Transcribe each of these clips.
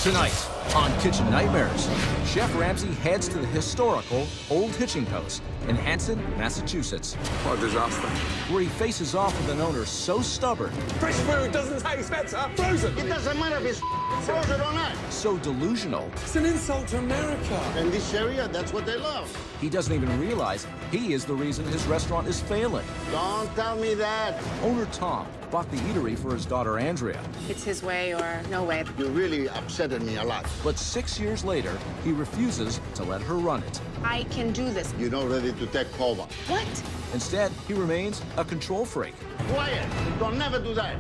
Tonight, on Kitchen Nightmares, Chef Ramsay heads to the historical Olde Hitching post in Hanson, Massachusetts. What a disaster. Where he faces off with an owner so stubborn, Fresh food doesn't taste better. Frozen. It doesn't matter if it's frozen or not. so delusional, It's an insult to America. In this area, that's what they love. he doesn't even realize he is the reason his restaurant is failing. Don't tell me that. Owner Tom bought the eatery for his daughter Andrea, It's his way or no way. You really upsetted me a lot. but 6 years later, he refuses to let her run it. I can do this. You're not ready to take over. What? Instead, he remains a control freak. Quiet. Don't never do that.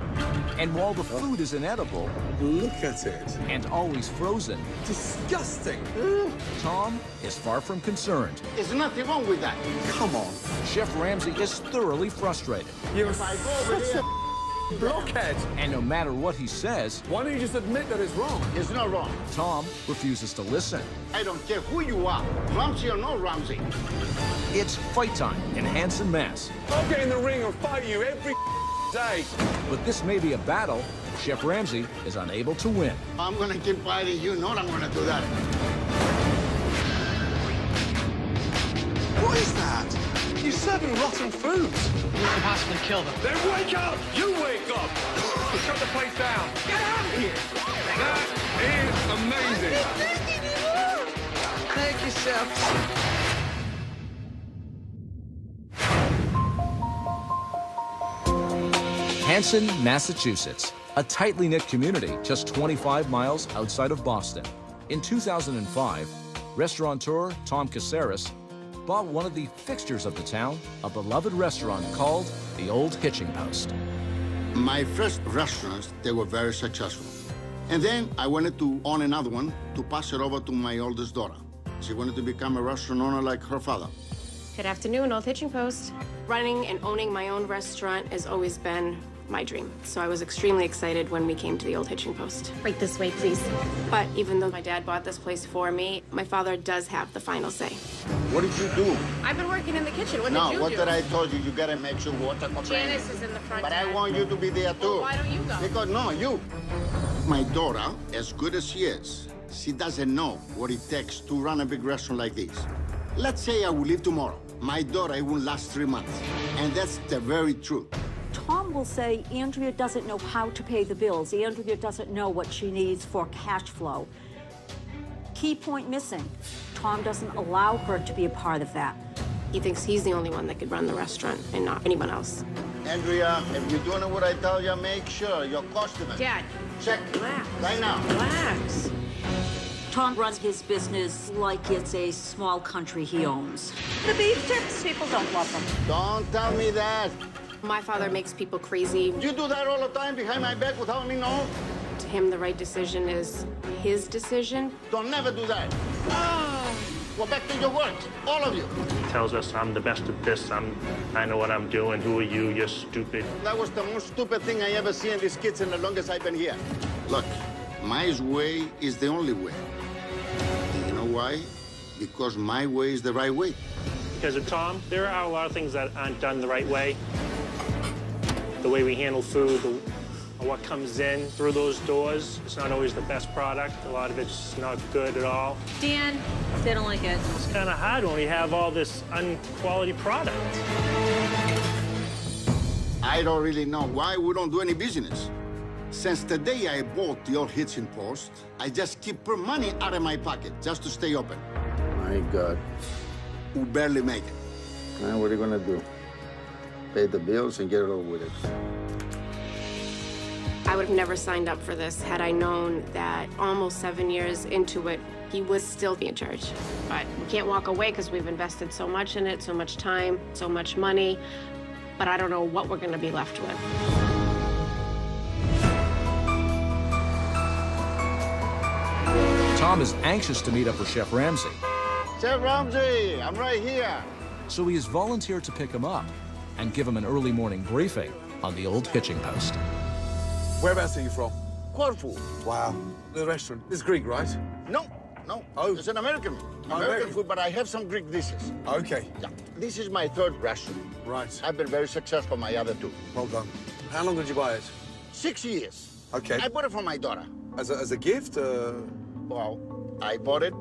And while the food is inedible Look at it. and always frozen, Disgusting. Tom is far from concerned. There's nothing wrong with that. Come on. Chef Ramsay is thoroughly frustrated. You're If I go over such there, a blockhead. And no matter what he says, Why don't you just admit that it's wrong? it's not wrong. Tom refuses to listen. I don't care who you are, Ramsay or no Ramsay. It's fight time in Hanson, Mass. I'll get in the ring and fight you every day. But this may be a battle Chef Ramsay is unable to win. I'm gonna keep fighting. You know I'm gonna do that. What is that? You're serving rotten food. You could possibly kill them. Then wake up! You wake up! Shut the place down. Get out of here! That is amazing. Thank you, Chef. Hanson, Massachusetts, a tightly knit community just 25 miles outside of Boston. In 2005, restaurateur Tom Caceres bought one of the fixtures of the town, a beloved restaurant called the Olde Hitching Post. My first restaurants, they were very successful. And then I wanted to own another one to pass it over to my oldest daughter. She wanted to become a restaurant owner like her father. Good afternoon, Olde Hitching Post. Running and owning my own restaurant has always been my dream. So I was extremely excited when we came to the Olde Hitching Post. Right this way, please. But even though my dad bought this place for me, my father does have the final say. What did you do? I've been working in the kitchen. What No, did you what do? did I told you? You gotta make sure water comes in. Janice is in the front. But I Dad. want you to be there too. Well, why don't you go? Because, no, you. My daughter, as good as she is, she doesn't know what it takes to run a big restaurant like this. Let's say I will leave tomorrow. My daughter, it will last 3 months. And that's the very truth. Tom will say Andrea doesn't know how to pay the bills. Andrea doesn't know what she needs for cash flow. Key point missing. Tom doesn't allow her to be a part of that. He thinks he's the only one that could run the restaurant and not anyone else. Andrea, if you're doing what I tell you, make sure your customers. Dad, Check relax. right now. Relax. Tom runs his business like it's a small country he owns. The beef tips, people don't love them. Don't tell me that. My father makes people crazy. You do that all the time behind my back without me knowing. To him, the right decision is his decision. Don't never do that. Go back to your work, all of you. Tells us I'm the best at this, I know what I'm doing, who are you, you're stupid. That was the most stupid thing I ever seen in this kitchen the longest I've been here. Look, my way is the only way. And you know why? Because my way is the right way. Because of Tom, there are a lot of things that aren't done the right way. The way we handle food, what comes in through those doors, it's not always the best product. A lot of it's not good at all. Dan, they don't like it. It's kind of hard when we have all this unquality product. I don't really know why we don't do any business. Since the day I bought the Olde Hitching Post, I just keep putting money out of my pocket just to stay open. My God. We barely make it. What are you gonna do? Pay the bills and get it over with it. I would have never signed up for this had I known that almost 7 years into it, he would still be in charge. But we can't walk away because we've invested so much in it, so much time, so much money. But I don't know what we're going to be left with. Tom is anxious to meet up with Chef Ramsay, Chef Ramsay, I'm right here. so he has volunteered to pick him up and give him an early morning briefing on the Olde Hitching Post. Whereabouts are you from? Corfu. Wow. The restaurant. This is Greek, right? No. Oh. It's an American. American. American food, but I have some Greek dishes. Okay. Yeah. This is my third restaurant. Right. I've been very successful my other two. Well done. How long did you buy it? 6 years. Okay. I bought it for my daughter. As a gift? Well, I bought it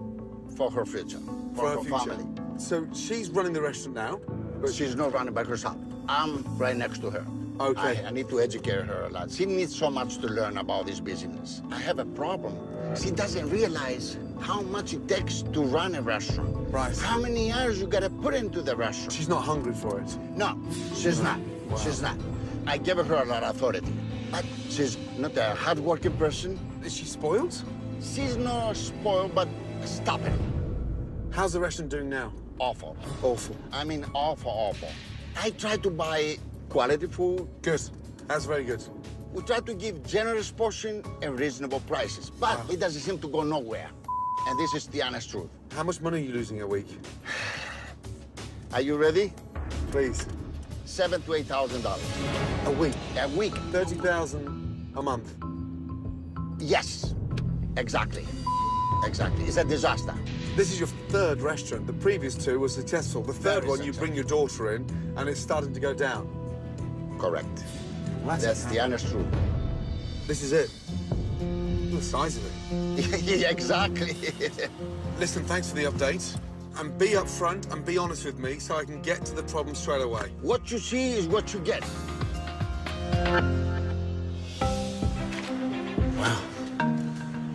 for her future, for her future. family. So she's running the restaurant now? But she's not running by herself. I'm right next to her. Okay. I need to educate her a lot. She needs so much to learn about this business. I have a problem. She doesn't realize how much it takes to run a restaurant. Right. How many hours you gotta put into the restaurant. She's not hungry for it? No, she's not. Wow. She's not. I gave her a lot of authority. But she's not a hard-working person. Is she spoiled? She's not spoiled, but stop it. How's the restaurant doing now? Awful. Awful. I mean, awful, awful. I try to buy quality food. Good. That's very good. We try to give generous portion and reasonable prices, but it doesn't seem to go nowhere. And this is the honest truth. How much money are you losing a week? Are you ready? Please. $7,000 to $8,000. A week? A week. 30,000 a month? Yes, exactly. Exactly. It's a disaster. This is your third restaurant. The previous two were successful. The third Very one, you bring your daughter in, and it's starting to go down. Correct. Well, That's the honest truth. This is it. The size of it. Yeah, exactly. Listen, thanks for the update. And be upfront and be honest with me so I can get to the problem straight away. What you see is what you get. Wow.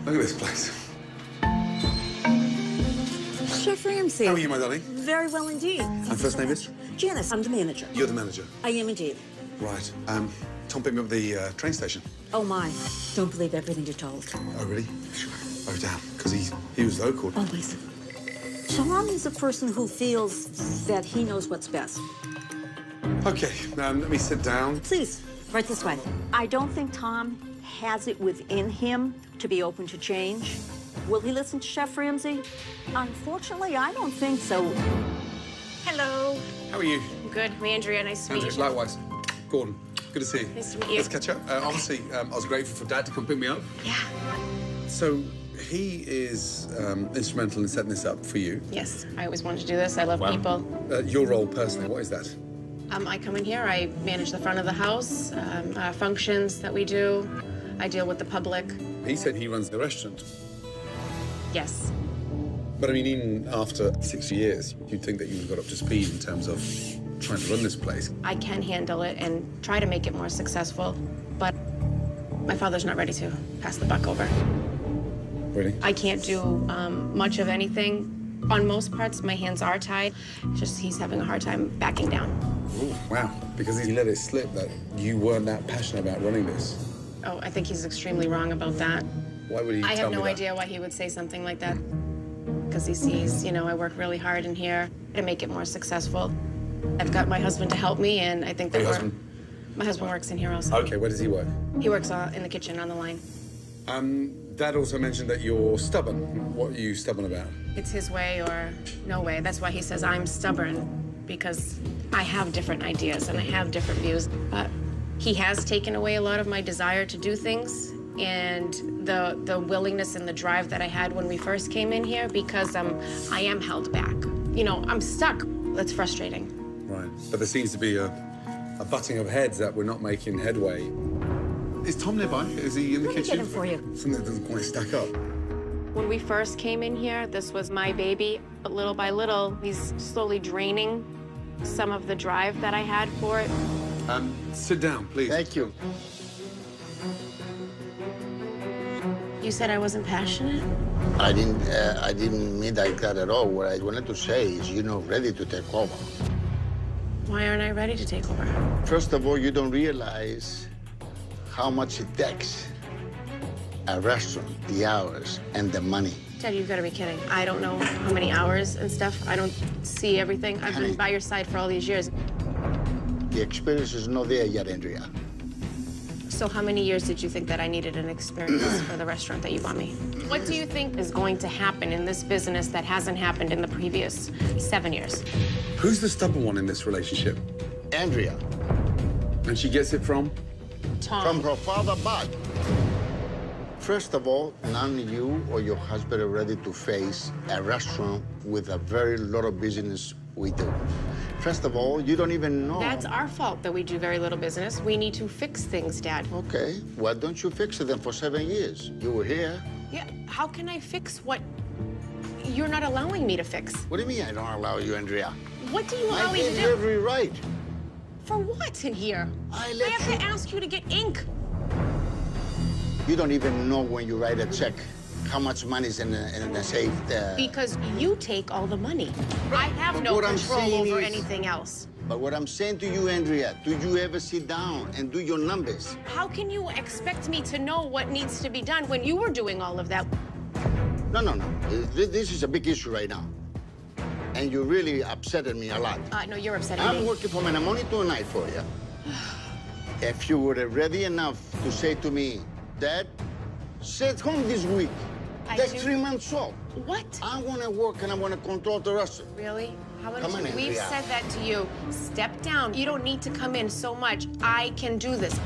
Look at this place. Chef Ramsay. How are you, my darling? Very well indeed. And first name is? Janice, I'm the manager. You're the manager? I am indeed. Right. Tom picked me up at the train station. Oh, my. Don't believe everything you're told. Oh, really? Sure. Oh, damn. Because he was local. Always. Tom is a person who feels that he knows what's best. Okay, let me sit down. Please, right this way. I don't think Tom has it within him to be open to change. Will he listen to Chef Ramsay? Unfortunately, I don't think so. Hello. How are you? Good. I'm Andrea. Nice to meet you. Likewise. Gordon, good to see you. Nice to meet you. Let's catch up. Honestly, I was grateful for Dad to come pick me up. Yeah. So, he is instrumental in setting this up for you. Yes, I always wanted to do this. I love people. Your role personally, what is that? I come in here, I manage the front of the house, functions that we do. I deal with the public. He said he runs the restaurant. Yes. But I mean, even after 6 years, you'd think that you got up to speed in terms of trying to run this place. I can handle it and try to make it more successful, but my father's not ready to pass the buck over. Really? I can't do much of anything. On most parts, my hands are tied. Just he's having a hard time backing down. Ooh, wow. Because he let it slip that you weren't that passionate about running this. Oh, I think he's extremely wrong about that. Why would he I tell have me no that? idea why he would say something like that. Because he sees, you know, I work really hard in here to make it more successful. I've got my husband to help me, and I think that Your husband? My husband works in here also. Okay, where does he work? He works in the kitchen on the line. Dad also mentioned that you're stubborn. What are you stubborn about? It's his way or no way. That's why he says I'm stubborn, because I have different ideas and I have different views. But he has taken away a lot of my desire to do things and the willingness and the drive that I had when we first came in here, because I am held back. You know, I'm stuck. That's frustrating. Right. But there seems to be a butting of heads that we're not making headway. Is Tom nearby? Is he in the kitchen? Let me get him for you. Something that doesn't quite stack up. When we first came in here, this was my baby. But little by little, he's slowly draining some of the drive that I had for it. Sit down, please. Thank you. You said I wasn't passionate? I didn't mean like that at all. What I wanted to say is you're not ready to take over. Why aren't I ready to take over? First of all, you don't realize how much it takes. A restaurant, the hours, and the money. Dad, you've got to be kidding. I don't know how many hours and stuff. I don't see everything. I've been by your side for all these years. The experience is not there yet, Andrea. So how many years did you think that I needed an experience for the restaurant that you bought me? What do you think is going to happen in this business that hasn't happened in the previous 7 years? Who's the stubborn one in this relationship? Andrea. And she gets it from? Tom. From her father, but first of all, none of you or your husband are ready to face a restaurant with a very lot of business we do. First of all, you don't even know. That's our fault that we do very little business. We need to fix things, Dad. Okay, why don't you fix it then for 7 years? You were here. Yeah, how can I fix what you're not allowing me to fix? What do you mean I don't allow you, Andrea? What do you allow me to I do? gave you every right. For what in here? I have to ask you to get ink. You don't even know when you write a check how much money is in the safe there. Because you take all the money. I have no control over anything else. But what I'm saying to you, Andrea, do you ever sit down and do your numbers? How can you expect me to know what needs to be done when you were doing all of that? No. This is a big issue right now. And you really upsetted me a lot. No, you're upsetting me. I'm working from a morning to a night for you. If you were ready enough to say to me, Dad, stay at home this week. That's 3 months off. What? I want to work and I want to control the rest. Really? How many Come on, times? We've Andrea. said that to you. Step down. You don't need to come in so much. I can do this.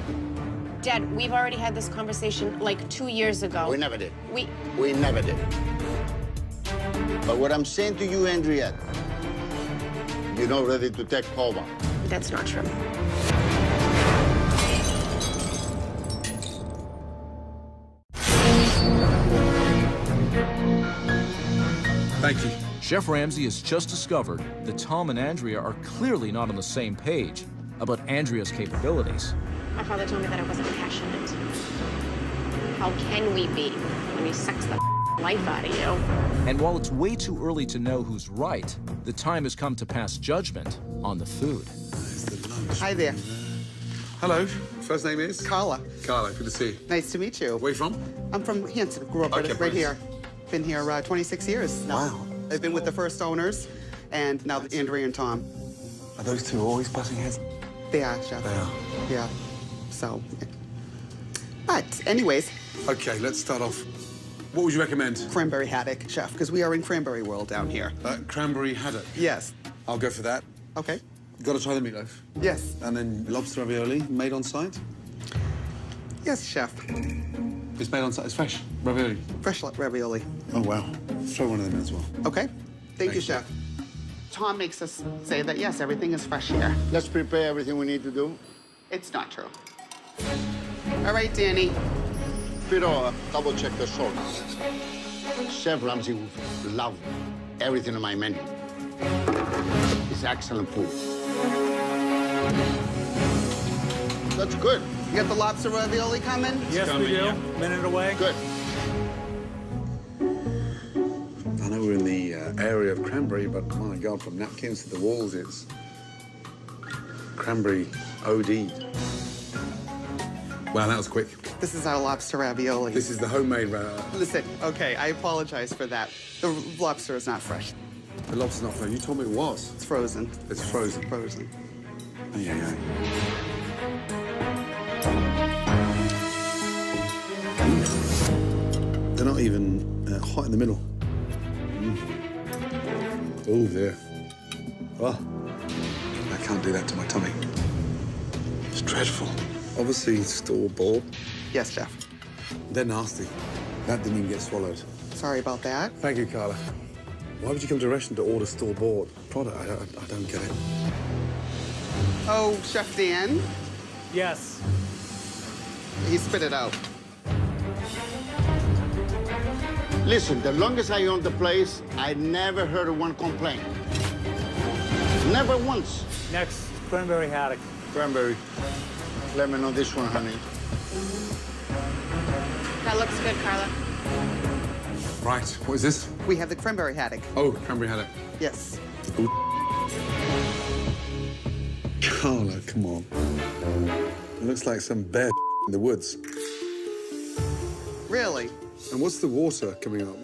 Dad, we've already had this conversation like 2 years ago. We never did. We never did. But what I'm saying to you, Andrea, you're not ready to take over. That's not true. Thank you. Chef Ramsay has just discovered that Tom and Andrea are clearly not on the same page about Andrea's capabilities. My father told me that I wasn't passionate. How can we be when he sucks the life out of you? And while it's way too early to know who's right, the time has come to pass judgment on the food. Hi there. Hello. First name is? Carla. Carla, good to see you. Nice to meet you. Where you from? I'm from Hanson. Grew up right here. Been here 26 years now. Wow. I've been with the first owners, and now Andrea and Tom. Are those two always butting heads? They are, Chef. They are. Yeah. So, but anyways. Okay, let's start off. What would you recommend? Cranberry haddock, Chef, because we are in cranberry world down here. Cranberry haddock? Yes. I'll go for that. Okay. Got to try the meatloaf. Yes. And then lobster ravioli made on site? Yes, Chef. It's made on site. It's fresh ravioli. Fresh ravioli. Oh, wow. Throw one of them in as well. Okay. Thank you, Chef. Tom makes us say that, yes, everything is fresh here. Let's prepare everything we need to do. It's not true. All right, Danny. Pero, double check the salt. Chef Ramsay would love everything on my menu. It's excellent food. That's good. You got the lobster ravioli coming? Yes, we do. Minute away. Good. I know we're in the area of cranberry, but my God, from napkins to the walls, it's cranberry OD. Wow, that was quick. This is our lobster ravioli. This is the homemade Listen, okay, I apologize for that. The lobster is not fresh. The lobster's not fresh. You told me it was. It's frozen. It's frozen. Frozen. Yeah. They're not even hot in the middle. Oh, dear. Oh, I can't do that to my tummy. It's dreadful. Obviously, store-bought. Yes, Chef. They're nasty. That didn't even get swallowed. Sorry about that. Thank you, Carla. Why would you come to a restaurant to order store-bought product? I don't get it. Oh, Chef Dan? Yes. He spit it out. Listen, the longest I owned the place, I never heard of one complaint. Never once. Next, cranberry haddock. Cranberry. Let me know this one, honey. That looks good, Carla. Right, what is this? We have the cranberry haddock. Oh, cranberry haddock. Yes. Ooh. Carla, come on. It looks like some bear in the woods. Really? And what's the water coming up?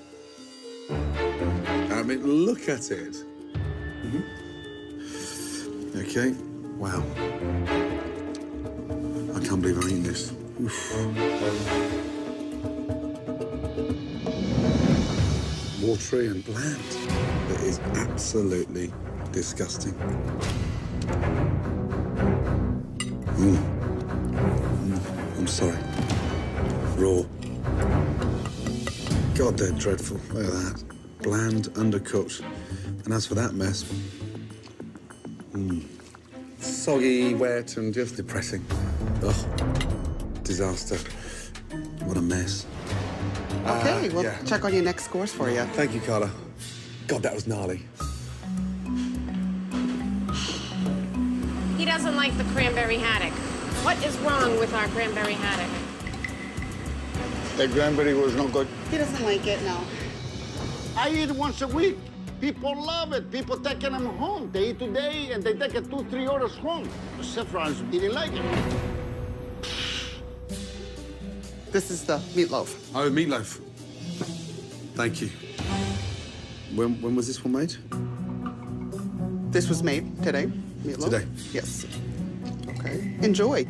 I mean, look at it. Okay, wow. I can't believe I'm eating this. Oof. Watery and bland. It is absolutely disgusting. I'm sorry. Raw. God, they're dreadful. Look at that. Bland, undercooked. And as for that mess, Soggy, wet, and just depressing. Ugh. Disaster. What a mess. Okay, we'll check on your next course for you. Thank you, Carla. God, that was gnarly. He doesn't like the cranberry haddock. What is wrong with our cranberry haddock? The cranberry was not good. He doesn't like it, no. I eat once a week. People love it. People taking them home. They eat today and they take it 2-3 orders home. Saffron's didn't like it. This is the meatloaf. Oh, meatloaf. Thank you. When was this one made? This was made today. Meatloaf? Today? Yes. Okay. Enjoy.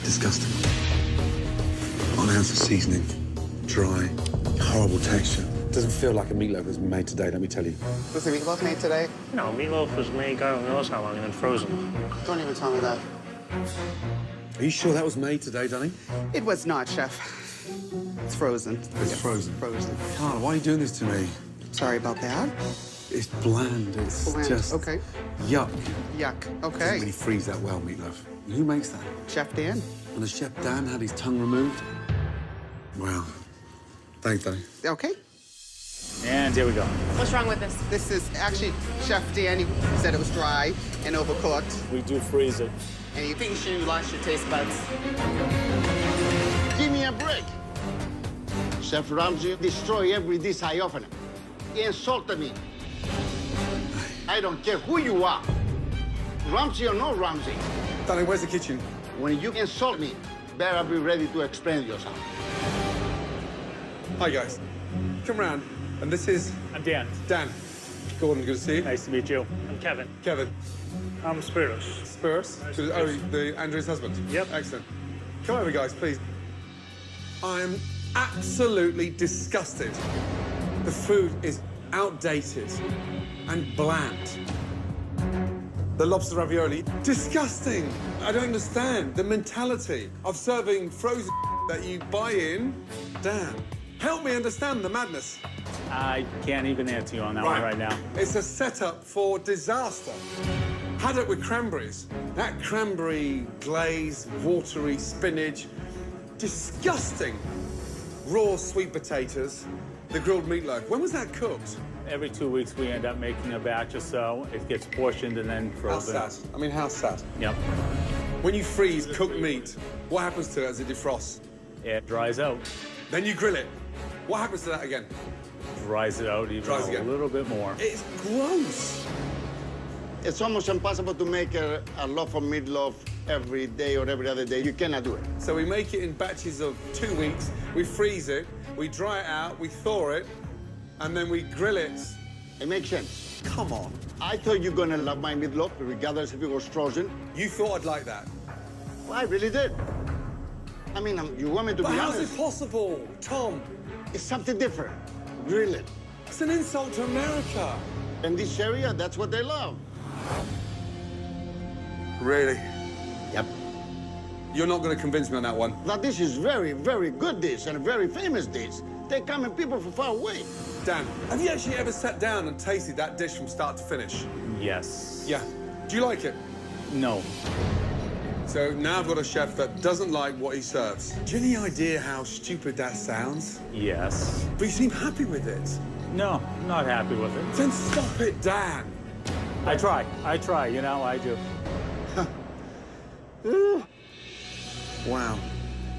Disgusting. One ounce of seasoning, dry, horrible texture. Doesn't feel like a meatloaf that's been made today, let me tell you. Was the meatloaf made today? No, meatloaf was made God knows how long and then frozen. Don't even tell me that. Are you sure that was made today, Danny? It was not, Chef. It's frozen. It's frozen. Frozen. Carla, why are you doing this to me? Sorry about that. It's bland. It's Bland. just Okay. yuck. Yuck. Doesn't Okay. really freeze that well, meatloaf. Who makes that? Chef Dan. And has Chef Dan had his tongue removed? Wow. Thanks, Danny. Okay. And here we go. What's wrong with this? This is actually Chef Dan. He said it was dry and overcooked. We do freeze it. And he thinks you lost your taste buds. Give me a break. Chef Ramsay destroyed every dish I offer him. He insulted me. I don't care who you are, Ramsay or no Ramsay. Danny, where's the kitchen? When you insult me, better be ready to explain yourself. Hi, guys. Come round. And this is? I'm Dan. Dan. Gordon, good to see you. Nice to meet you. I'm Kevin. Kevin. I'm Spiros. Spurs? Nice Oh, to meet you. the Andrew's husband? Yep. Excellent. Come over, guys, please. I'm absolutely disgusted. The food is outdated and bland. The lobster ravioli, disgusting. I don't understand the mentality of serving frozen that you buy in. Dan, help me understand the madness. I can't even answer you on that one right now. It's a setup for disaster. Haddock with cranberries. That cranberry glaze, watery spinach, disgusting. Raw sweet potatoes, the grilled meatloaf. When was that cooked? Every 2 weeks, we end up making a batch or so. It gets portioned and then frozen. How sad. I mean, how sad. Yep. When you freeze cooked meat, what happens to it as it defrosts? It dries out. Then you grill it. What happens to that again? Dries it out even Dries a again. little bit more. It's gross. It's almost impossible to make a loaf of meatloaf every day or every other day. You cannot do it. So we make it in batches of 2 weeks. We freeze it. We dry it out. We thaw it. And then we grill it. It makes sense. Come on. I thought you were gonna love my meatloaf, regardless if it was frozen. You thought I'd like that. Well, I really did. I mean, you want me to But be how's honest? it possible, Tom? It's something different. Grill it. It's an insult to America. In this area, that's what they love. Really? Yep. You're not going to convince me on that one. Now, this is very, very good dish and a very famous dish. They come in people from far away. Dan, have you actually ever sat down and tasted that dish from start to finish? Yes. Yeah. Do you like it? No. So now I've got a chef that doesn't like what he serves. Do you have any idea how stupid that sounds? Yes. But you seem happy with it. No, I'm not happy with it. Then stop it, Dan. I try, you know, I do. Wow.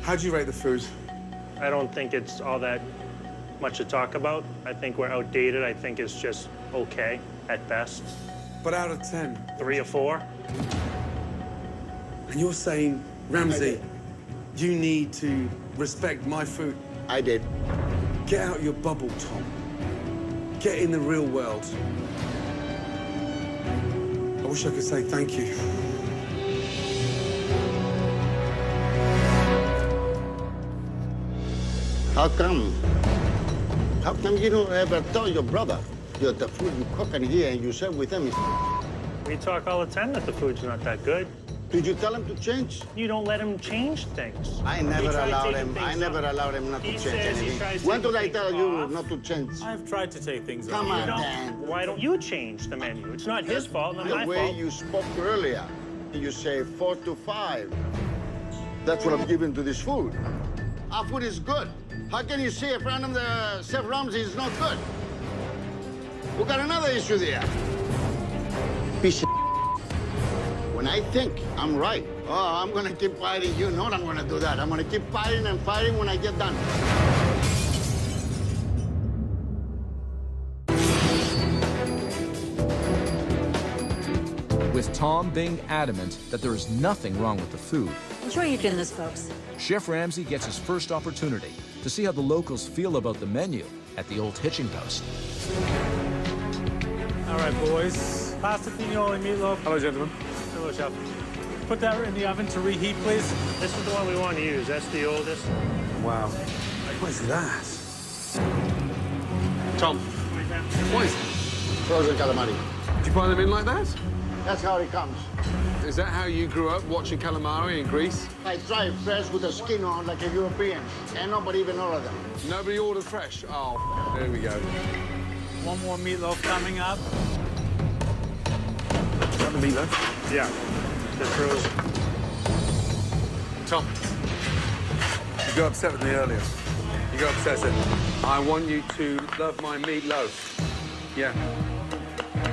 How do you rate the food? I don't think it's all that much to talk about. I think we're outdated. I think it's just okay at best. But out of 10? 3 or 4. And you're saying, Ramsay, you need to respect my food. I did. Get out your bubble, Tom. Get in the real world. I wish I could say thank you. How come you don't ever tell your brother that the food you cook in here and you serve with him is... We talk all the time that the food's not that good. Did you tell him to change? You don't let him change things. I never allowed him. I never allowed him not to change anything. When did I tell you not to change? I've tried to take things Come off. on, Dan. Why don't you change the menu? It's not his fault, not my The way fault. you spoke earlier, you say 4 to 5. That's what I'm giving to this food. Our food is good. How can you say a friend of the Chef Ramsay is not good? We got another issue there. Piece of when I think I'm right, oh, I'm gonna keep fighting. You know what I'm gonna do that. I'm gonna keep fighting and fighting when I get done. With Tom being adamant that there is nothing wrong with the food, Enjoy your dinners, folks. Chef Ramsay gets his first opportunity to see how the locals feel about the menu at the Old Hitching Post. All right, boys. Pasta pignoli meatloaf. Hello, gentlemen. Hello, chef. Put that in the oven to reheat, please. This is the one we want to use. That's the oldest. Wow. What is that? Tom, what is it? Frozen calamari. Did you buy them in like that? That's how it comes. Is that how you grew up, watching calamari in Greece? I try fresh with the skin on like a European, and nobody even ordered them. Nobody ordered fresh? Oh, there we go. One more meatloaf coming up. Is that the meatloaf? Yeah. The frozen. Tom, you got upset with me earlier. You got obsessive. I want you to love my meatloaf. Yeah.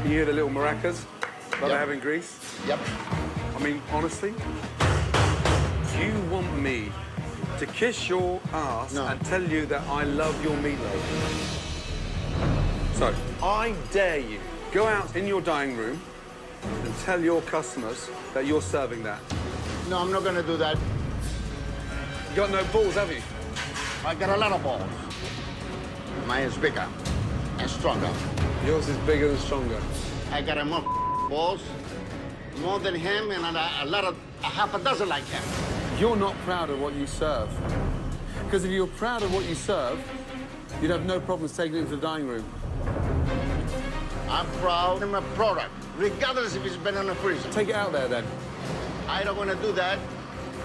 You hear the little maracas that they have in Greece? Yep. I mean, honestly, you want me to kiss your ass and tell you that I love your meatloaf? So, I dare you, go out in your dining room and tell your customers that you're serving that. No, I'm not gonna do that. You got no balls, have you? I got a lot of balls. Mine is bigger and stronger. Yours is bigger and stronger. I got more balls, more than him, and a half a dozen like him. You're not proud of what you serve. Because if you were proud of what you serve, you'd have no problems taking it into the dining room. I'm proud of my product, regardless if it's been in the freezer. Take it out there, then. I don't want to do that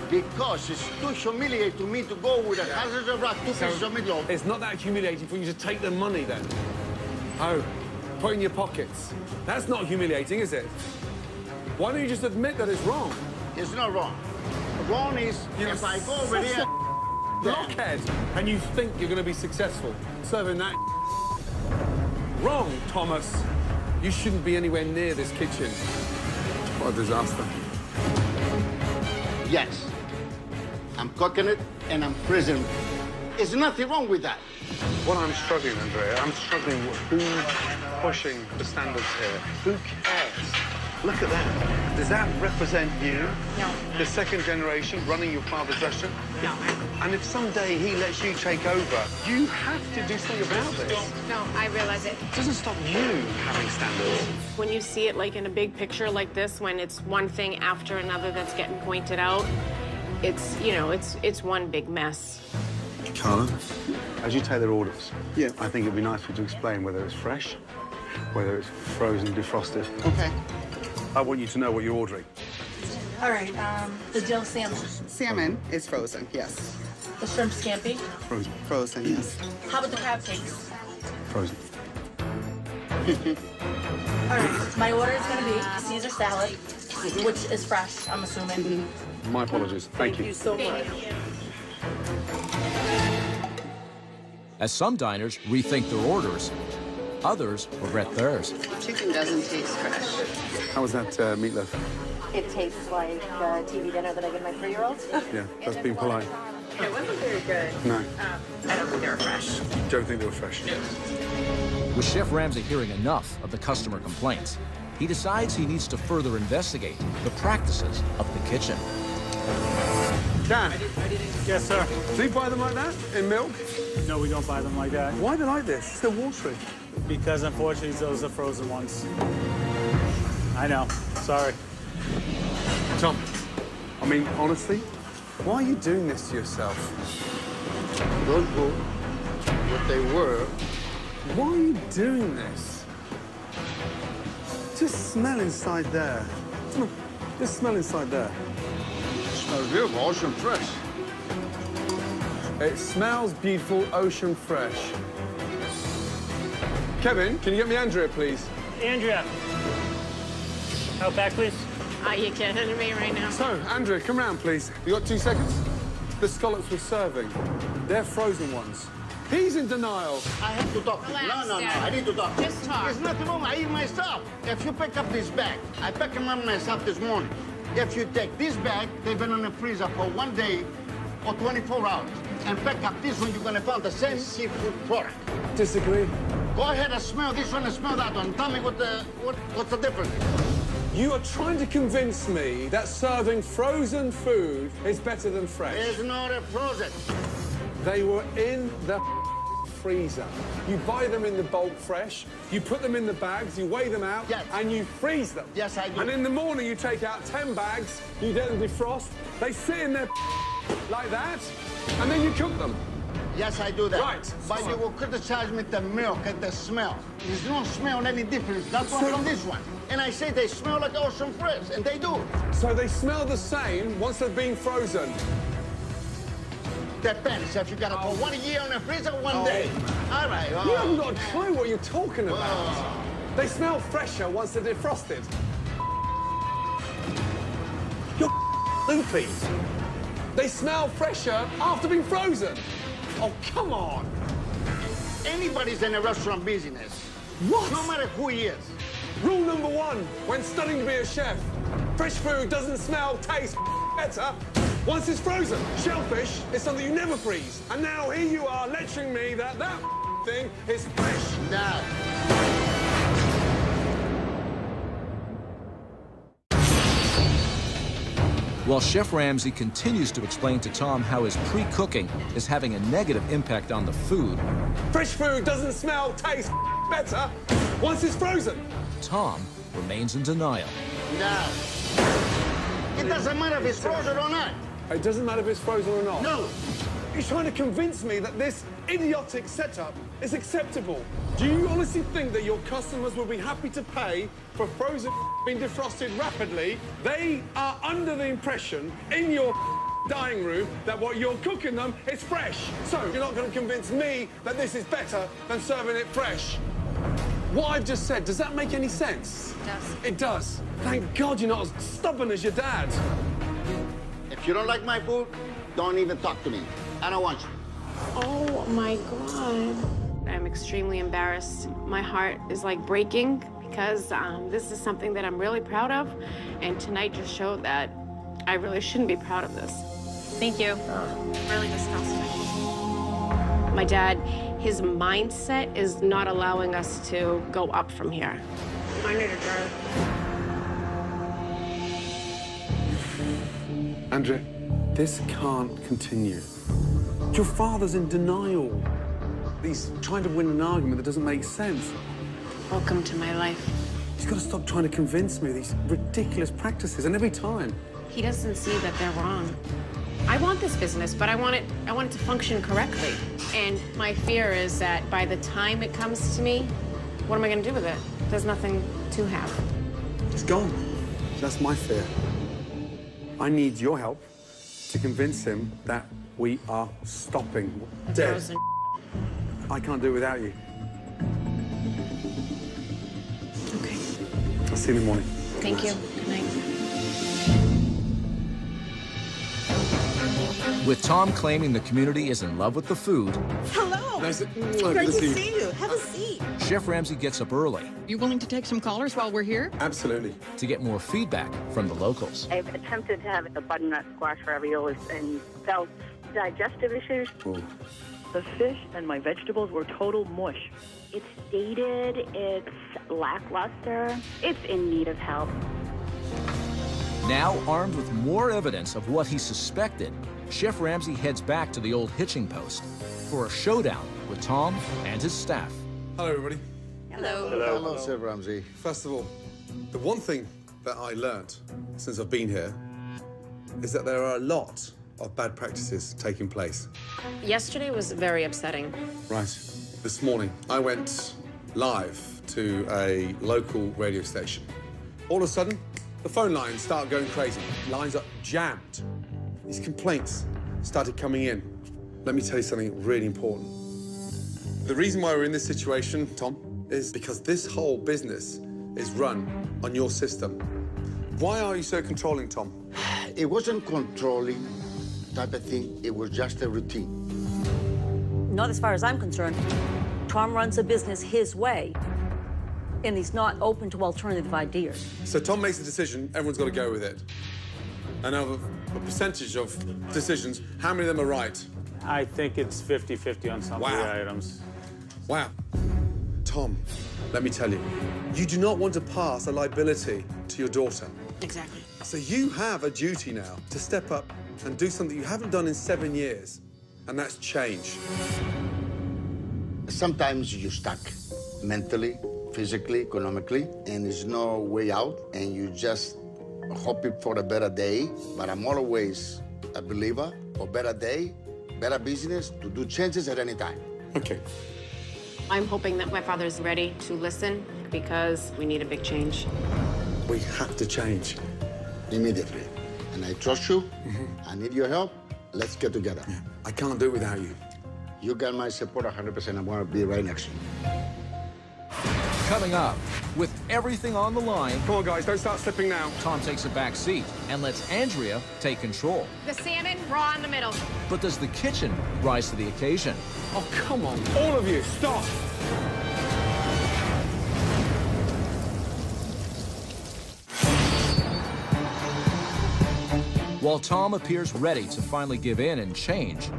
because it's too humiliating to me to go with a hazard of rock, 2 pieces of meatloaf. It's not that humiliating for you to take the money, then. Oh, put it in your pockets. That's not humiliating, is it? Why don't you just admit that it's wrong? It's not wrong. Wrong is if I go over here... Blockhead, and you think you're going to be successful serving that. Wrong, Thomas. You shouldn't be anywhere near this kitchen. What a disaster. Yes. I'm cooking it, and I'm freezing it. There's nothing wrong with that. What I'm struggling, Andrea, I'm struggling with who's pushing the standards here. Who cares? Look at that. Does that represent you? No. The second generation running your father's restaurant? No. And if someday he lets you take over, you have to do something about this. No, I realize it. It doesn't stop you having standards. When you see it like in a big picture like this, when it's one thing after another that's getting pointed out, it's, you know, it's one big mess. Carla, as you take their orders, I think it'd be nice for you to explain whether it's fresh, whether it's frozen, defrosted. Okay. I want you to know what you're ordering. All right, the dill salmon. Salmon is frozen, yes. The shrimp scampi. Frozen. Frozen, yes. How about the crab cakes? Frozen. All right, my order is going to be Caesar salad, which is fresh, I'm assuming. My apologies. Thank you. so much. As some diners rethink their orders, others regret theirs. Chicken doesn't taste fresh. How was that meatloaf? It tastes like TV dinner that I give my 3-year-olds. Yeah, that's being polite. It wasn't very good. No. I don't think they were fresh. Don't think they were fresh. With Chef Ramsay hearing enough of the customer complaints, he decides he needs to further investigate the practices of the kitchen. Dan, Yes, sir. do you buy them like that, in milk? No, we don't buy them like that. Why are they like this? They're watery. Because, unfortunately, those are frozen ones. I know. Sorry. Tom, I mean, honestly, why are you doing this to yourself? Those were what they were. Why are you doing this? Just smell inside there. Come on. This smell inside there. It smells beautiful, ocean fresh. It smells beautiful, ocean fresh. Kevin, can you get me Andrea, please? Andrea. Out back, please. You can't enter me right now. So, Andrea, come round, please. You got 2 seconds? The scallops we're serving, they're frozen ones. He's in denial. I have to talk to you. Relax, No, Dad. I need to talk. Just talk. There's nothing wrong. I eat myself. If you pick up this bag, I picked them up myself this morning. If you take this bag, they've been in the freezer for 1 day or 24 hours. And pick up this one, you're going to find the same seafood product. Disagree. Go ahead and smell this one and smell that one. Tell me what's the difference. You are trying to convince me that serving frozen food is better than fresh. It's not a frozen. They were in the freezer. You buy them in the bulk fresh, you put them in the bags, you weigh them out, Yes. and you freeze them. Yes, I do. And in the morning, you take out 10 bags, you then defrost, they sit in there like that, and then you cook them. Yes, I do that. Right. But you will criticize me the milk and the smell. There's no smell any difference. That's one from this one. And I say they smell like ocean fresh, and they do. So they smell the same once they've been frozen. Depends if you got it for 1 year in the freezer, 1 day. All right. You haven't got a clue what you're talking about. Oh. They smell fresher once they're defrosted. You're loopy. They smell fresher after being frozen. Oh, come on. Anybody's in a restaurant business. What? No matter who he is. Rule number 1, when studying to be a chef, fresh food doesn't smell, taste better once it's frozen. Shellfish is something you never freeze. And now here you are lecturing me that thing is fresh. Now. While Chef Ramsay continues to explain to Tom how his pre-cooking is having a negative impact on the food, Fresh food doesn't smell, taste better once it's frozen. Tom remains in denial. Now. It doesn't matter if it's frozen or not. It doesn't matter if it's frozen or not. No. You're trying to convince me that this idiotic setup is acceptable. Do you honestly think that your customers will be happy to pay for frozen being defrosted rapidly? They are under the impression in your dining room that what you're cooking them is fresh. So you're not going to convince me that this is better than serving it fresh. What I've just said, does that make any sense? It does. It does. Thank God you're not as stubborn as your dad. If you don't like my food, don't even talk to me. I don't want you. Oh, my God. I'm extremely embarrassed. My heart is, like, breaking because this is something that I'm really proud of, and tonight just showed that I really shouldn't be proud of this. Thank you. Really disgusting. My dad, his mindset is not allowing us to go up from here. I need a drink. Andrea, this can't continue. Your father's in denial. He's trying to win an argument that doesn't make sense. Welcome to my life. He's got to stop trying to convince me of these ridiculous practices, and every time. He doesn't see that they're wrong. I want this business, but I want it to function correctly. And my fear is that by the time it comes to me, what am I going to do with it? There's nothing to have. It's gone. That's my fear. I need your help to convince him that we are stopping. Dead. Frozen. I can't do it without you. Okay. I'll see you in the morning. Thank you. Good night. With Tom claiming the community is in love with the food, Hello. Nice to Great to see you. Have a seat. Chef Ramsay gets up early You willing to take some callers while we're here? Absolutely. to get more feedback from the locals. I've attempted to have a butternut squash raviolis and felt digestive issues. Ooh. The fish and my vegetables were total mush. It's dated, it's lackluster, it's in need of help. Now armed with more evidence of what he suspected, Chef Ramsay heads back to the Old Hitching post for a showdown with Tom and his staff. Hello, everybody. Hello. Hello, Chef Ramsay. First of all, the one thing that I learnt since I've been here is that there are a lot of bad practices taking place. Yesterday was very upsetting. Right. This morning, I went live to a local radio station. All of a sudden, the phone lines start going crazy. Lines are jammed. These complaints started coming in. Let me tell you something really important. The reason why we're in this situation, Tom, is because this whole business is run on your system. Why are you so controlling, Tom? It wasn't controlling type of thing. It was just a routine. Not as far as I'm concerned. Tom runs a business his way, and he's not open to alternative ideas. So Tom makes a decision, everyone's got to go with it. And out of a percentage of decisions, how many of them are right? I think it's 50-50 on some of the items. Wow. Tom, let me tell you, you do not want to pass a liability to your daughter. Exactly. So you have a duty now to step up and do something you haven't done in 7 years, and that's change. Sometimes you're stuck mentally, physically, economically, and there's no way out, and you just hoping for a better day. But I'm always a believer of better day, better business, to do changes at any time. Okay. I'm hoping that my father's ready to listen because we need a big change. We have to change. Immediately. And I trust you. I need your help. Let's get together. Yeah. I can't do it without you. You got my support 100%. I'm going to be right next to you. Coming up, with everything on the line, Come on, guys, don't start slipping now. Tom takes a back seat and lets Andrea take control. The salmon raw in the middle. But does the kitchen rise to the occasion? Oh, come on. All of you, stop. While Tom appears ready to finally give in and change,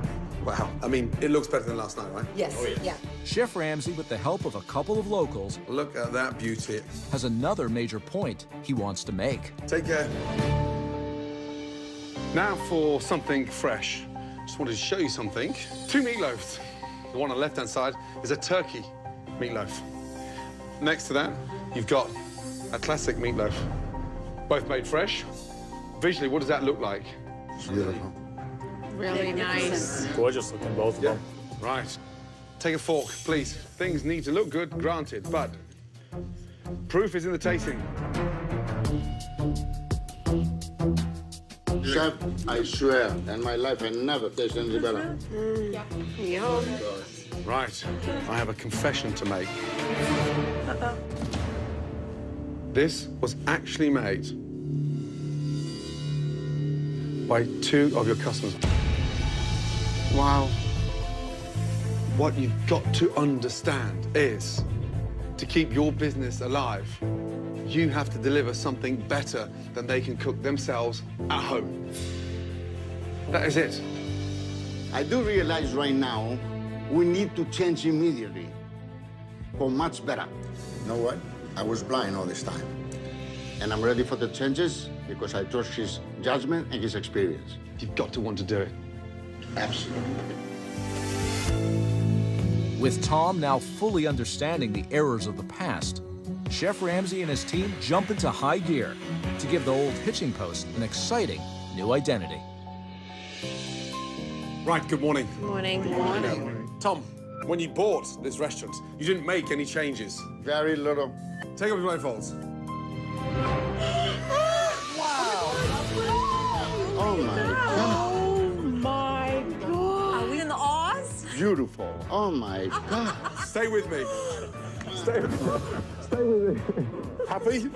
Wow. I mean, it looks better than last night, right? Yes. Yeah. Chef Ramsay, with the help of a couple of locals, Look at that beauty. has another major point he wants to make. Take care. Now for something fresh. Just wanted to show you something. 2 meatloaves. The one on the left-hand side is a turkey meatloaf. Next to that, you've got a classic meatloaf. Both made fresh. Visually, what does that look like? It's beautiful. Really nice. Gorgeous looking, both of them. Right. Take a fork, please. Things need to look good, granted, but proof is in the tasting. Chef, I swear, in my life, I never tasted anything better. Yum. Right. I have a confession to make. This was actually made by 2 of your customers. Wow. What you've got to understand is, to keep your business alive, you have to deliver something better than they can cook themselves at home. That is it. I do realize right now we need to change immediately for much better. You know what? I was blind all this time. And I'm ready for the changes because I trust his judgment and his experience. You've got to want to do it. Absolutely. With Tom now fully understanding the errors of the past, Chef Ramsay and his team jump into high gear to give the Olde Hitching post an exciting new identity. Right, good morning. Good morning. Good morning. Tom, when you bought this restaurant, you didn't make any changes. Very little. Take off your blindfolds. Oh, my God. Oh my God. Are we in the Oz? Beautiful. Oh, my God. Stay with me. Stay with me. Stay with me. Happy?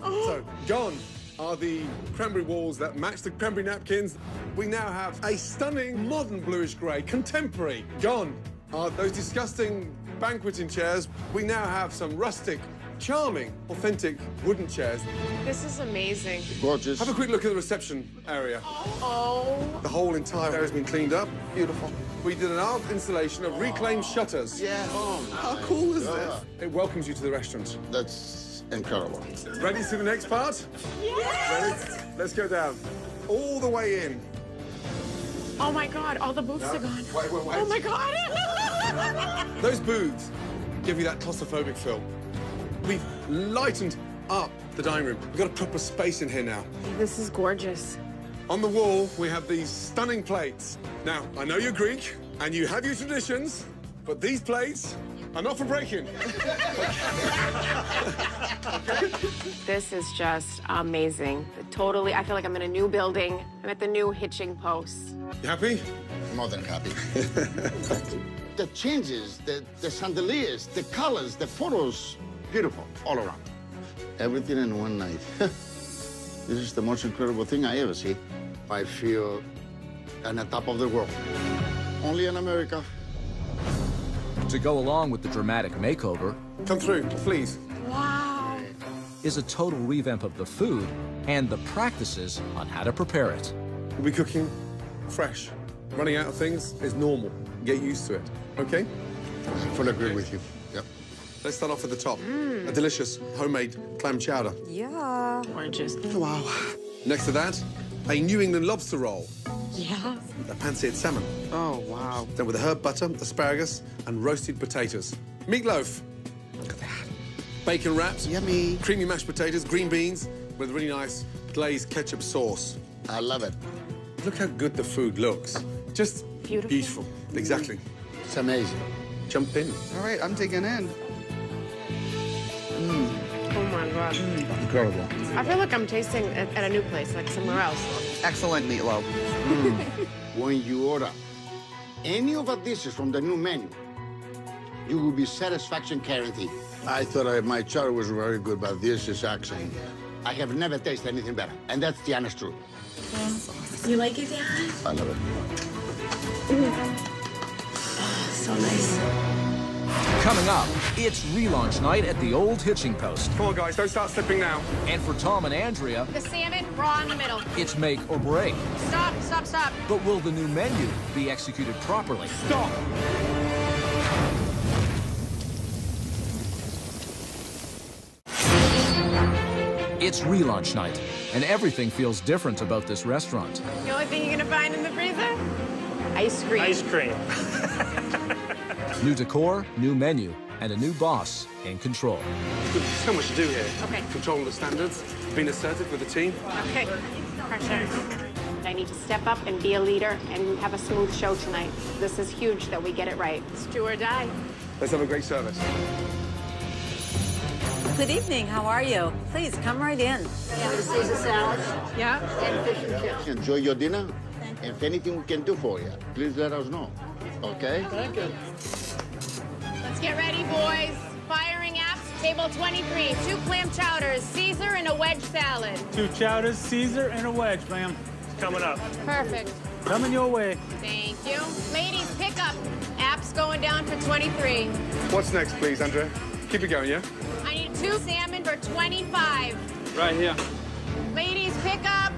So, gone are the cranberry walls that match the cranberry napkins. We now have a stunning modern bluish grey contemporary. Gone are those disgusting banqueting chairs. We now have some rustic, charming, authentic wooden chairs. This is amazing. Gorgeous. Have a quick look at the reception area. Oh. The whole entire area has been cleaned up. Beautiful. We did an art installation of reclaimed shutters. Yeah. Oh, How cool is this? It welcomes you to the restaurant. That's incredible. Ready to the next part? Yes. Ready? Let's go down. All the way in. Oh my God, all the booths are gone. Wait. Oh my God. Those booths give you that claustrophobic feel. We've lightened up the dining room. We've got a proper space in here now. This is gorgeous. On the wall, we have these stunning plates. Now, I know you're Greek, and you have your traditions, but these plates I'm not for breaking. This is just amazing. Totally, I feel like I'm in a new building. I'm at the new Hitching post. You happy? More than happy. The changes, the chandeliers, the colors, the photos, beautiful all around. Everything in one night. This is the most incredible thing I ever see. I feel on the top of the world. Only in America. To go along with the dramatic makeover, come through, please. Wow. Is a total revamp of the food and the practices on how to prepare it. We'll be cooking fresh. Running out of things is normal. Get used to it, okay? I fully agree with you. Yep. Let's start off at the top. A delicious homemade clam chowder. Yeah. Gorgeous. Oh, wow. Next to that, a New England lobster roll. Yeah. A pan-seared salmon. Oh, wow. Then with herb butter, asparagus, and roasted potatoes. Meatloaf. Look at that. Bacon wraps. Yummy. Creamy mashed potatoes, green beans, with really nice glazed ketchup sauce. I love it. Look how good the food looks. Just beautiful. Exactly. It's amazing. Jump in. All right, I'm digging in. Oh my God. Incredible. I feel like I'm tasting at a new place, like somewhere else. Excellent meatloaf. When you order any of the dishes from the new menu, you will be satisfaction guaranteed. I thought my chowder was very good, but this is excellent. I have never tasted anything better, and that's the honest truth. You like it, Dad? I love it. Oh, so nice. Coming up, it's relaunch night at the Old Hitching Post. Come on, guys, don't start slipping now. And for Tom and Andrea, The salmon, raw in the middle. it's make or break. Stop, stop, stop. But will the new menu be executed properly? Stop! It's relaunch night, and everything feels different about this restaurant. The only thing you're gonna find in the freezer? Ice cream. Ice cream. New decor, new menu, and a new boss in control. There's so much to do here. Okay. Controlling the standards, being assertive with the team. Okay. Pressure. I need to step up and be a leader and have a smooth show tonight. This is huge that we get it right. It's do or die. Let's have a great service. Good evening. How are you? Please come right in. Caesar salad Yeah. and fish and chips. Enjoy your dinner. If anything we can do for you, please let us know. Okay? Thank you. Let's get ready, boys. Firing apps, table 23. 2 clam chowders, Caesar, and a wedge salad. 2 chowders, Caesar, and a wedge, ma'am. Coming up. Perfect. Coming your way. Thank you. Ladies, pick up. Apps going down for 23. What's next, please, Andrea? Keep it going, yeah? I need 2 salmon for 25. Right here. Ladies, pick up.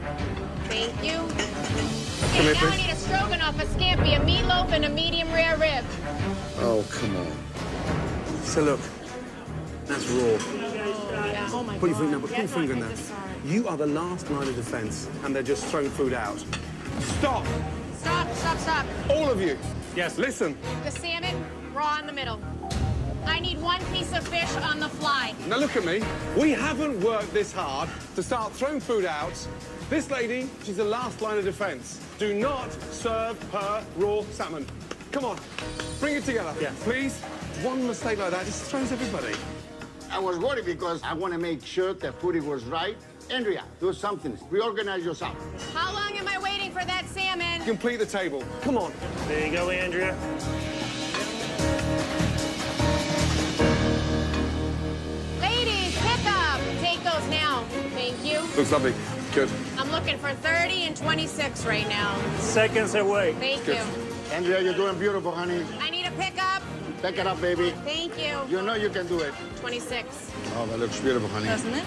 Thank you. Come here, Okay, now I please. need a stroganoff, a scampi, a meatloaf, and a medium rare rib. Oh, come on. So look, that's raw. Yeah. Oh my Put your God. finger, no, but put your finger in there. Sorry. You are the last line of defense, and they're just throwing food out. Stop! Stop, stop, stop. All of you. Yes. Listen. The salmon, raw in the middle. I need 1 piece of fish on the fly. Now look at me. We haven't worked this hard to start throwing food out. This lady, she's the last line of defense. Do not serve her raw salmon. Come on, bring it together. Yeah. Please. One mistake like that just throws everybody. I was worried because I want to make sure the food was right. Andrea, do something. Reorganize yourself. How long am I waiting for that salmon? Complete the table. Come on. There you go, Andrea. Ladies, pick up. Take those now. Thank you. Looks lovely. Good. I'm looking for 30 and 26 right now. Seconds away. Thank Good. you. Andrea, you're doing beautiful, honey. I need a pickup. Pick it up, baby. Thank you. You know you can do it. 26. Oh, that looks beautiful, honey. Doesn't it?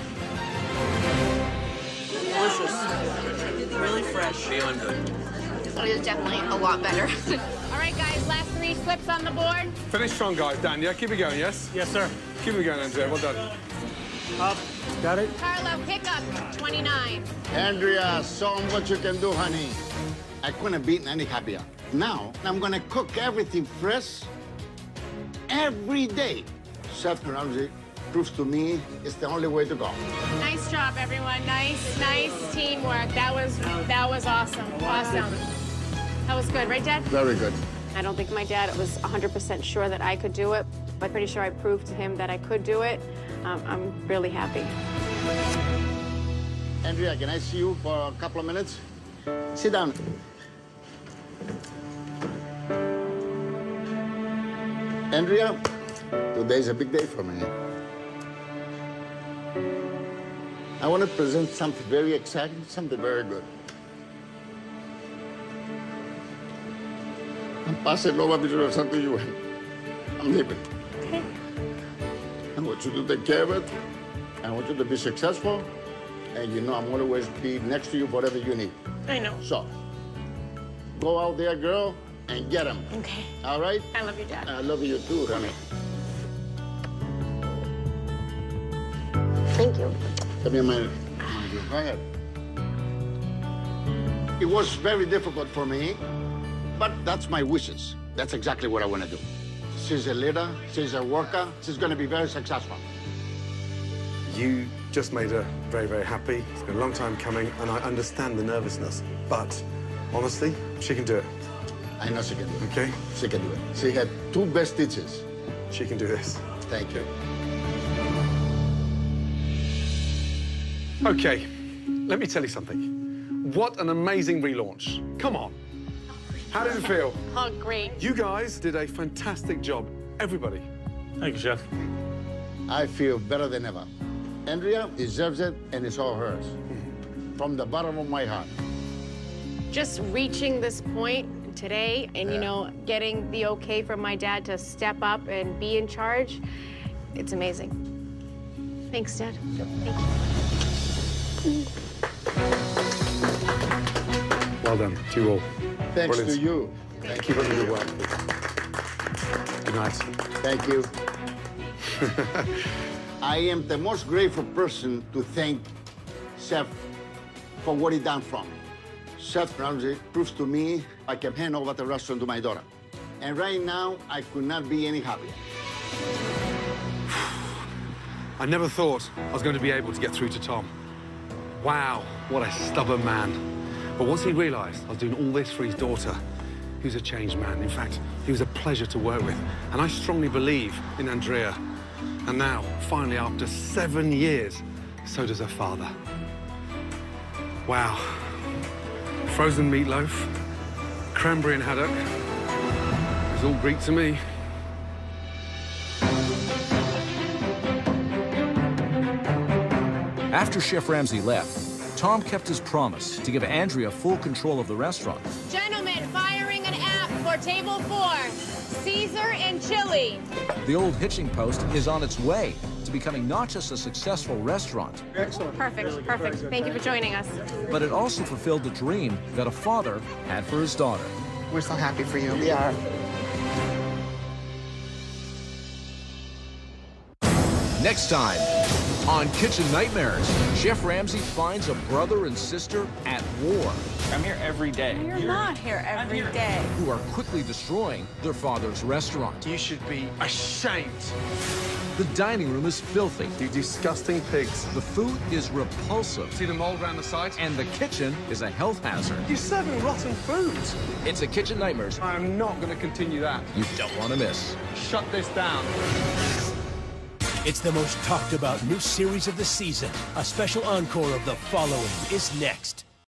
Delicious. Really fresh. Feeling good. It is definitely a lot better. All right, guys, last 3 flips on the board. Finish strong, guys. Dan, yeah? Keep it going, yes? Yes, sir. Keep it going, Andrea. Well done. Up. Got it. Carlo, pick up. 29. Andrea, show 'em what you can do, honey. I couldn't be any happier. Now, I'm gonna cook everything fresh every day. Chef Ramsay proves to me it's the only way to go. Nice job, everyone. Nice teamwork. That was awesome. Awesome. That was good, right, Dad? Very good. I don't think my dad was 100% sure that I could do it, but pretty sure I proved to him that I could do it. I'm really happy. Andrea, can I see you for a couple of minutes? Sit down. Andrea, today's a big day for me. I want to present something very exciting, something very good. I'm passing over this to you. I'm leaving. Okay. I want you to take care of it. I want you to be successful. And you know I'm going to always be next to you for whatever you need. I know. So, go out there, girl, and get him. Okay. All right? I love you, Dad. I love you too, honey. Thank you. Come here, man. Go ahead. It was very difficult for me, but that's my wishes. That's exactly what I want to do. She's a leader, she's a worker, she's going to be very successful. You just made her very, very happy. It's been a long time coming, and I understand the nervousness. But honestly, she can do it. I know she can do it. Okay? She can do it. She had two best teachers. She can do this. Thank you. Okay, let me tell you something. What an amazing relaunch. Come on. How did it feel? Oh, great. You guys did a fantastic job. Everybody. Thank you, Chef. I feel better than ever. Andrea deserves it, and it's all hers. From the bottom of my heart. Just reaching this point today and, you know, getting the okay from my dad to step up and be in charge, it's amazing. Thanks, Dad. Yep. Thank you. Well done to you all. Thanks Brilliant. to you. Thank Keep you. up the good work. Good night. Thank you. I am the most grateful person to thank Chef for what he done for me. Chef Ramsay proves to me I can hand over the restaurant to my daughter. And right now, I could not be any happier. I never thought I was going to be able to get through to Tom. Wow, what a stubborn man. But once he realized I was doing all this for his daughter, he was a changed man. In fact, he was a pleasure to work with. And I strongly believe in Andrea. And now, finally, after 7 years, so does her father. Wow. Frozen meatloaf, cranberry and haddock. It's all Greek to me. After Chef Ramsay left, Tom kept his promise to give Andrea full control of the restaurant. Gentlemen, firing an app for table 4, Caesar and chili. The Olde Hitching Post is on its way to becoming not just a successful restaurant, Excellent. Perfect, Really good. perfect. Very good. Thank you for joining us. but it also fulfilled the dream that a father had for his daughter. We're so happy for you. We are. Next time on Kitchen Nightmares, Chef Ramsay finds a brother and sister at war I'm here every day. You're not here every day. who are quickly destroying their father's restaurant. You should be ashamed. The dining room is filthy. You disgusting pigs. The food is repulsive. See the mold around the sides? And the kitchen is a health hazard. You're serving rotten food. It's a Kitchen Nightmares I am not going to continue that. you don't want to miss. Shut this down. It's the most talked about new series of the season. A special encore of The Following is next.